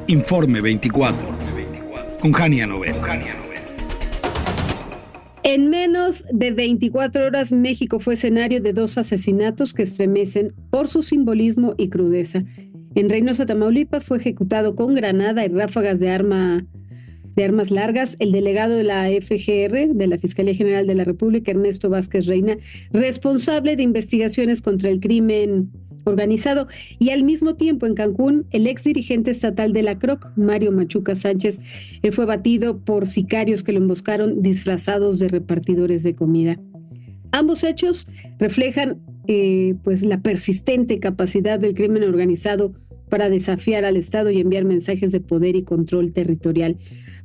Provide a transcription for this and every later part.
Informe 24, con Jania Novel. En menos de 24 horas, México fue escenario de 2 asesinatos que estremecen por su simbolismo y crudeza. En Reynosa, Tamaulipas, fue ejecutado con granada y ráfagas de armas largas el delegado de la FGR, de la Fiscalía General de la República, Ernesto Vázquez Reina, responsable de investigaciones contra el crimen organizado, y al mismo tiempo en Cancún, el ex dirigente estatal de la CROC, Mario Machuca Sánchez, fue batido por sicarios que lo emboscaron disfrazados de repartidores de comida. Ambos hechos reflejan pues la persistente capacidad del crimen organizado para desafiar al Estado y enviar mensajes de poder y control territorial.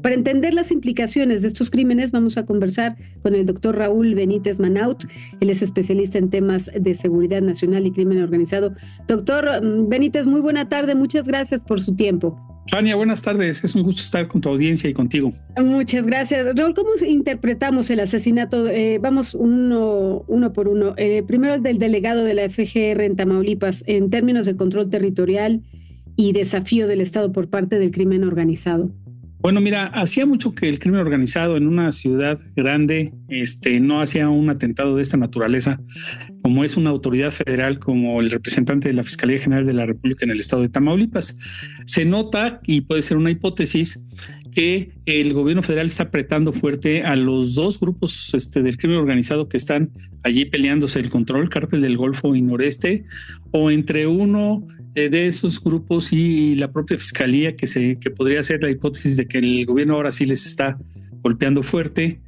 Para entender las implicaciones de estos crímenes, vamos a conversar con el doctor Raúl Benítez Manaut. Él es especialista en temas de seguridad nacional y crimen organizado. Doctor Benítez, muy buena tarde. Muchas gracias por su tiempo. Tania, buenas tardes. Es un gusto estar con tu audiencia y contigo. Muchas gracias. Raúl, ¿cómo interpretamos el asesinato? Vamos uno por uno. Primero, el del delegado de la FGR en Tamaulipas, en términos de control territorial y desafío del Estado por parte del crimen organizado. Bueno, mira, hacía mucho que el crimen organizado en una ciudad grande no hacía un atentado de esta naturaleza, como es una autoridad federal como el representante de la Fiscalía General de la República en el estado de Tamaulipas. Se nota, y puede ser una hipótesis, que el gobierno federal está apretando fuerte a los dos grupos del crimen organizado que están allí peleándose el control, Cártel del Golfo y Noreste, o entre uno de esos grupos y la propia fiscalía, que podría ser la hipótesis de que el gobierno ahora sí les está golpeando fuerte.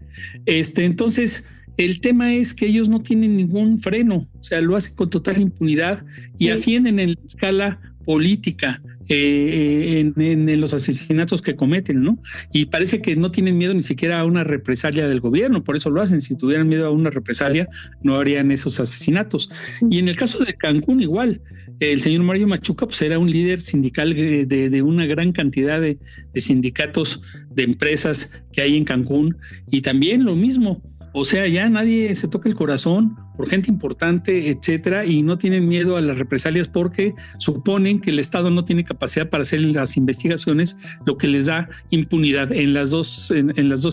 Entonces, el tema es que ellos no tienen ningún freno, o sea, lo hacen con total impunidad y ascienden en la escala política en los asesinatos que cometen, ¿no? Y parece que no tienen miedo ni siquiera a una represalia del gobierno, por eso lo hacen. Si tuvieran miedo a una represalia, no harían esos asesinatos. Y en el caso de Cancún, igual, el señor Mario Machuca pues era un líder sindical de una gran cantidad de sindicatos de empresas que hay en Cancún, y también lo mismo. O sea, ya nadie se toca el corazón por gente importante, etcétera, y no tienen miedo a las represalias porque suponen que el Estado no tiene capacidad para hacer las investigaciones, lo que les da impunidad en las dos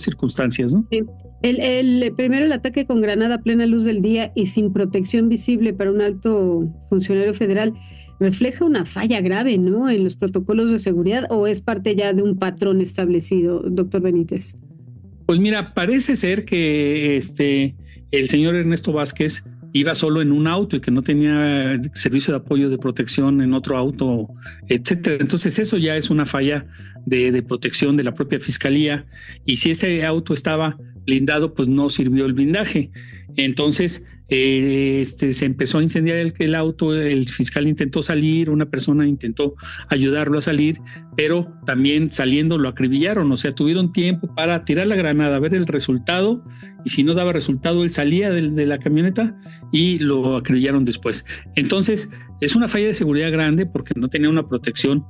circunstancias, ¿no? Sí. Primero, el ataque con granada a plena luz del día y sin protección visible para un alto funcionario federal refleja una falla grave, ¿no?, en los protocolos de seguridad, ¿o es parte ya de un patrón establecido, doctor Benítez? Pues mira, parece ser que el señor Ernesto Vázquez iba solo en un auto y que no tenía servicio de apoyo de protección en otro auto, etcétera. Entonces eso ya es una falla de protección de la propia fiscalía, y si este auto estaba blindado, pues no sirvió el blindaje. Entonces se empezó a incendiar el auto, el fiscal intentó salir, una persona intentó ayudarlo a salir, pero también saliendo lo acribillaron. O sea, tuvieron tiempo para tirar la granada, ver el resultado, y si no daba resultado, él salía de la camioneta y lo acribillaron después. Entonces, es una falla de seguridad grande porque no tenía una protección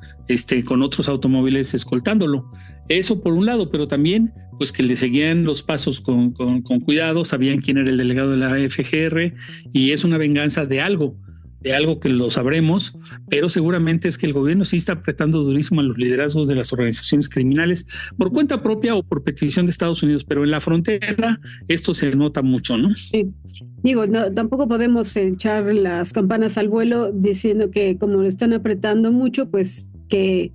con otros automóviles escoltándolo. Eso por un lado, pero también pues que le seguían los pasos con cuidado, sabían quién era el delegado de la FGR, y es una venganza de algo que lo sabremos, pero seguramente es que el gobierno sí está apretando durísimo a los liderazgos de las organizaciones criminales por cuenta propia o por petición de Estados Unidos, pero en la frontera esto se nota mucho, ¿no? Sí. Digo, no, tampoco podemos echar las campanas al vuelo diciendo que como lo están apretando mucho, pues que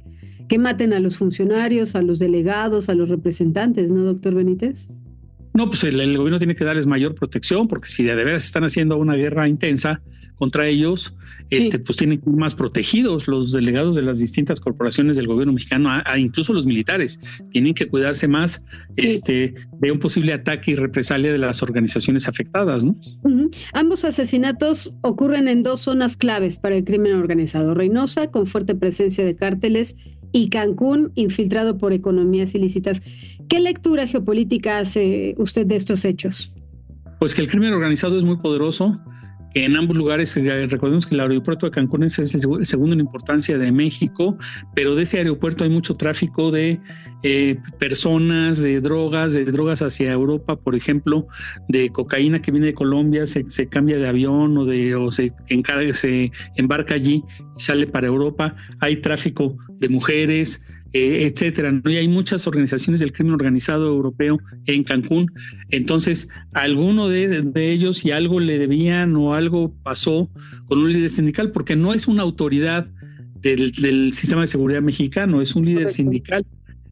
maten a los funcionarios, a los delegados, a los representantes, ¿no, doctor Benítez? No, pues el gobierno tiene que darles mayor protección, porque si de veras están haciendo una guerra intensa contra ellos, sí, pues tienen que ir más protegidos los delegados de las distintas corporaciones del gobierno mexicano, incluso los militares, tienen que cuidarse más de un posible ataque y represalia de las organizaciones afectadas, ¿no? Uh-huh. Ambos asesinatos ocurren en 2 zonas claves para el crimen organizado: Reynosa, con fuerte presencia de cárteles, y Cancún, infiltrado por economías ilícitas. ¿Qué lectura geopolítica hace usted de estos hechos? Pues que el crimen organizado es muy poderoso, que en ambos lugares, recordemos que el aeropuerto de Cancún es el segundo en importancia de México, pero de ese aeropuerto hay mucho tráfico de personas, de drogas hacia Europa, por ejemplo, de cocaína que viene de Colombia, se cambia de avión o se embarca allí y sale para Europa. Hay tráfico de mujeres, etcétera, ¿no? Y hay muchas organizaciones del crimen organizado europeo en Cancún. Entonces, alguno de ellos, si algo le debían o algo pasó con un líder sindical, porque no es una autoridad del sistema de seguridad mexicano, es un líder sindical.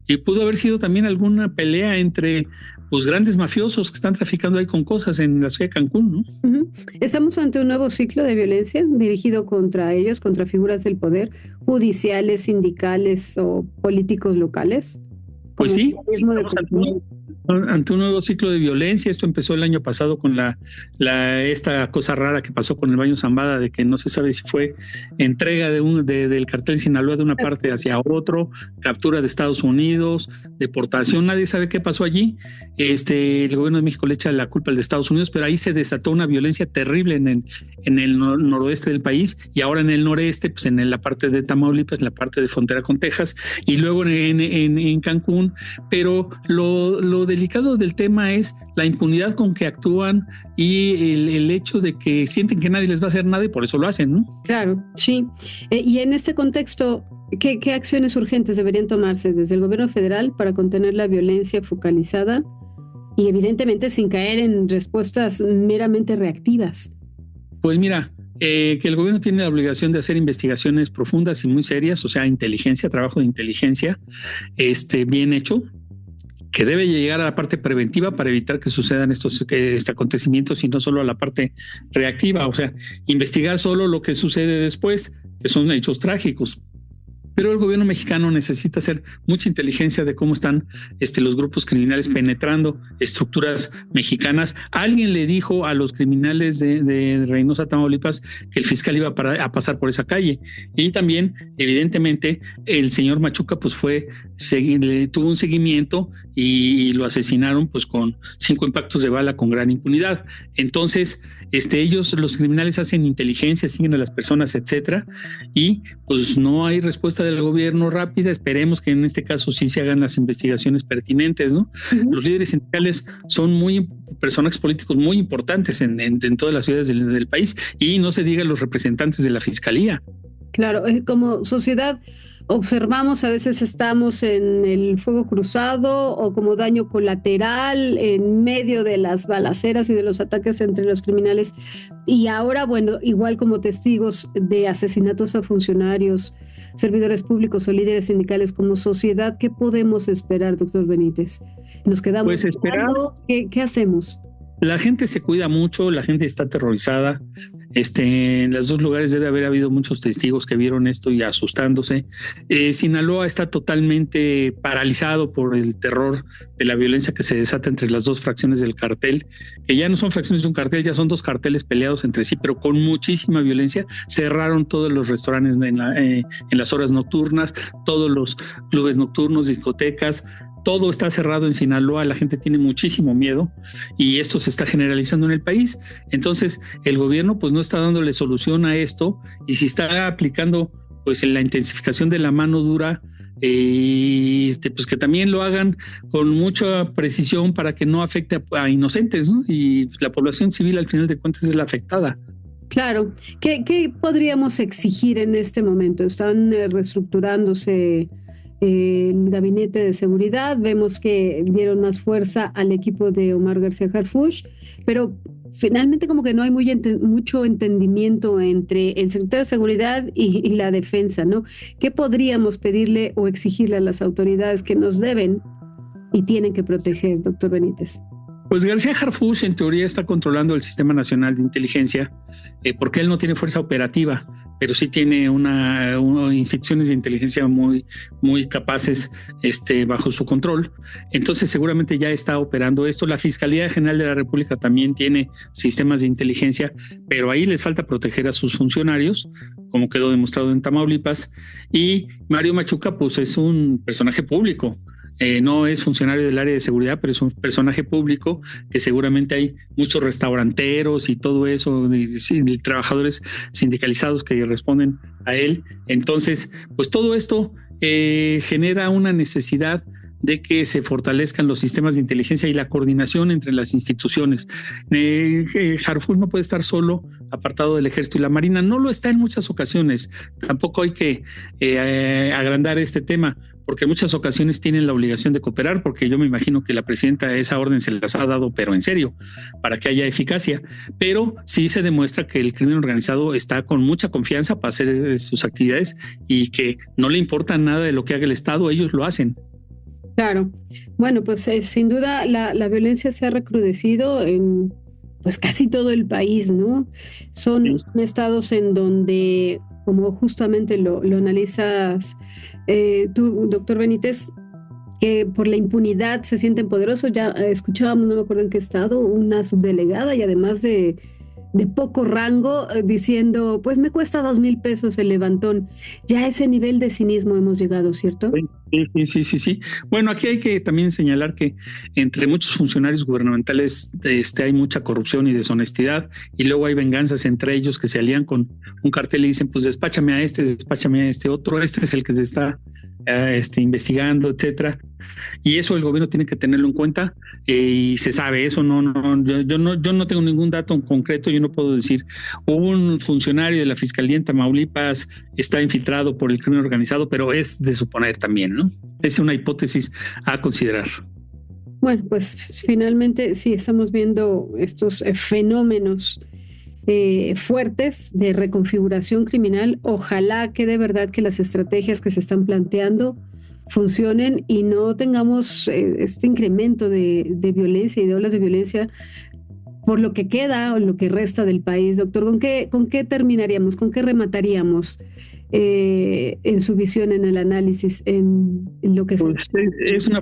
Y pudo haber sido también alguna pelea entre pues grandes mafiosos que están traficando ahí con cosas en la ciudad de Cancún, ¿no? Uh-huh. ¿Estamos ante un nuevo ciclo de violencia dirigido contra ellos, contra figuras del poder, judiciales, sindicales o políticos locales? Pues sí, estamos ante un nuevo ciclo de violencia. Esto empezó el año pasado con esta cosa rara que pasó con el Baño Zambada, de que no se sabe si fue entrega del cartel Sinaloa de una parte hacia otro, captura de Estados Unidos, deportación, nadie sabe qué pasó allí. El gobierno de México le echa la culpa al de Estados Unidos, pero ahí se desató una violencia terrible en el noroeste del país, y ahora en el noreste, pues en la parte de Tamaulipas, en la parte de frontera con Texas, y luego en Cancún. Pero lo delicado del tema es la impunidad con que actúan y el hecho de que sienten que nadie les va a hacer nada y por eso lo hacen, ¿no? Claro, sí. Y en este contexto, ¿qué acciones urgentes deberían tomarse desde el gobierno federal para contener la violencia focalizada y evidentemente sin caer en respuestas meramente reactivas? Pues mira, que el gobierno tiene la obligación de hacer investigaciones profundas y muy serias, o sea, inteligencia, trabajo de inteligencia, bien hecho, que debe llegar a la parte preventiva para evitar que sucedan estos acontecimientos y no solo a la parte reactiva, o sea, investigar solo lo que sucede después, que son hechos trágicos. Pero el gobierno mexicano necesita hacer mucha inteligencia de cómo están los grupos criminales penetrando estructuras mexicanas. Alguien le dijo a los criminales de Reynosa, Tamaulipas, que el fiscal iba a pasar por esa calle. Y también, evidentemente, el señor Machuca pues tuvo un seguimiento y lo asesinaron pues con 5 impactos de bala con gran impunidad. Entonces, ellos, los criminales, hacen inteligencia, siguen a las personas, etcétera, y pues no hay respuesta del gobierno rápida. Esperemos que en este caso sí se hagan las investigaciones pertinentes, ¿no? Uh-huh. Los líderes sindicales son personajes políticos muy importantes en todas las ciudades del país, y no se diga los representantes de la fiscalía. Claro, como sociedad observamos, a veces estamos en el fuego cruzado o como daño colateral en medio de las balaceras y de los ataques entre los criminales, y ahora, bueno, igual como testigos de asesinatos a funcionarios, servidores públicos o líderes sindicales. Como sociedad, ¿qué podemos esperar, doctor Benítez? ¿Nos quedamos pues esperando? ¿Qué hacemos? La gente se cuida mucho, la gente está aterrorizada. En los dos lugares debe haber habido muchos testigos que vieron esto y asustándose. Sinaloa está totalmente paralizado por el terror de la violencia que se desata entre las dos fracciones del cartel, que ya no son fracciones de un cartel, ya son dos carteles peleados entre sí, pero con muchísima violencia. Cerraron todos los restaurantes en las horas nocturnas, todos los clubes nocturnos, discotecas. Todo está cerrado en Sinaloa, la gente tiene muchísimo miedo y esto se está generalizando en el país. Entonces, el gobierno pues no está dándole solución a esto, y si está aplicando pues en la intensificación de la mano dura, pues que también lo hagan con mucha precisión para que no afecte a inocentes, ¿no? Y la población civil al final de cuentas es la afectada. Claro. ¿Qué podríamos exigir en este momento? Están reestructurándose el gabinete de seguridad, vemos que dieron más fuerza al equipo de Omar García Harfuch, pero finalmente como que no hay mucho entendimiento entre el secretario de seguridad y la defensa, ¿no? ¿Qué podríamos pedirle o exigirle a las autoridades que nos deben y tienen que proteger, doctor Benítez? Pues García Harfuch en teoría está controlando el Sistema Nacional de Inteligencia, porque él no tiene fuerza operativa, pero sí tiene unas instituciones de inteligencia muy, muy capaces bajo su control. Entonces seguramente ya está operando esto. La Fiscalía General de la República también tiene sistemas de inteligencia, pero ahí les falta proteger a sus funcionarios, como quedó demostrado en Tamaulipas. Y Mario Machuca pues es un personaje público. No es funcionario del área de seguridad, pero es un personaje público que seguramente hay muchos restauranteros y todo eso, de trabajadores sindicalizados que responden a él. Entonces, pues todo esto genera una necesidad de que se fortalezcan los sistemas de inteligencia y la coordinación entre las instituciones. Darfur no puede estar solo, apartado del Ejército y la Marina. No lo está en muchas ocasiones. Tampoco hay que agrandar este tema, porque en muchas ocasiones tienen la obligación de cooperar, porque yo me imagino que la presidenta esa orden se las ha dado, pero en serio, para que haya eficacia. Pero sí se demuestra que el crimen organizado está con mucha confianza para hacer sus actividades y que no le importa nada de lo que haga el Estado, ellos lo hacen. Claro. Bueno, pues sin duda la violencia se ha recrudecido en pues casi todo el país, ¿no? Son estados en donde, como justamente lo analizas tú, doctor Benítez, que por la impunidad se sienten poderosos. Ya escuchábamos, no me acuerdo en qué estado, una subdelegada y además de poco rango diciendo, pues me cuesta 2,000 pesos el levantón. Ya a ese nivel de cinismo hemos llegado, ¿cierto? Sí. Bueno, aquí hay que también señalar que entre muchos funcionarios gubernamentales hay mucha corrupción y deshonestidad, y luego hay venganzas entre ellos que se alían con un cartel y dicen, pues despáchame a este otro, este es el que se está investigando, etcétera. Y eso el gobierno tiene que tenerlo en cuenta, y se sabe eso. Yo no tengo ningún dato en concreto. Yo no puedo decir un funcionario de la Fiscalía en Tamaulipas está infiltrado por el crimen organizado, pero es de suponer también, ¿no? Es una hipótesis a considerar. Bueno, pues finalmente sí estamos viendo estos fenómenos fuertes de reconfiguración criminal. Ojalá que de verdad que las estrategias que se están planteando funcionen y no tengamos este incremento de violencia y de olas de violencia por lo que queda o lo que resta del país. Doctor, ¿con qué terminaríamos? ¿Con qué remataríamos en su visión, en el análisis, en lo que pues es una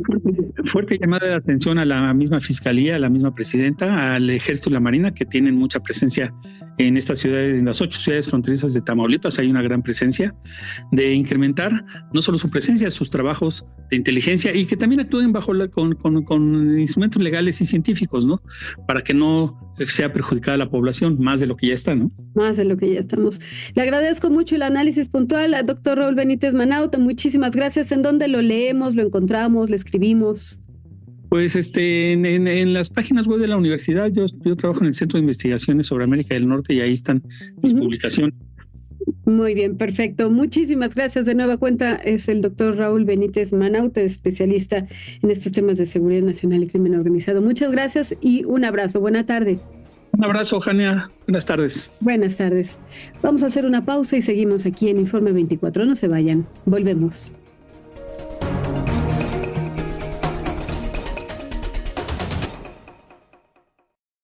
fuerte llamada de atención a la misma Fiscalía, a la misma Presidenta, al Ejército y la Marina, que tienen mucha presencia en estas ciudades, en las 8 ciudades fronterizas de Tamaulipas. Hay una gran presencia, de incrementar no solo su presencia, sus trabajos de inteligencia, y que también actúen con instrumentos legales y científicos, ¿no? Para que no sea perjudicada la población, más de lo que ya está, ¿no? Más de lo que ya estamos. Le agradezco mucho el análisis puntual al doctor Raúl Benítez Manaut. Muchísimas gracias. ¿En dónde lo leemos, lo encontramos, lo escribimos? Pues en las páginas web de la universidad. Yo trabajo en el Centro de Investigaciones sobre América del Norte, y ahí están mis publicaciones. Muy bien, perfecto. Muchísimas gracias. De nueva cuenta es el doctor Raúl Benítez Manaut, especialista en estos temas de seguridad nacional y crimen organizado. Muchas gracias y un abrazo. Buena tarde. Un abrazo, Jania. Buenas tardes. Buenas tardes. Vamos a hacer una pausa y seguimos aquí en Informe 24. No se vayan. Volvemos.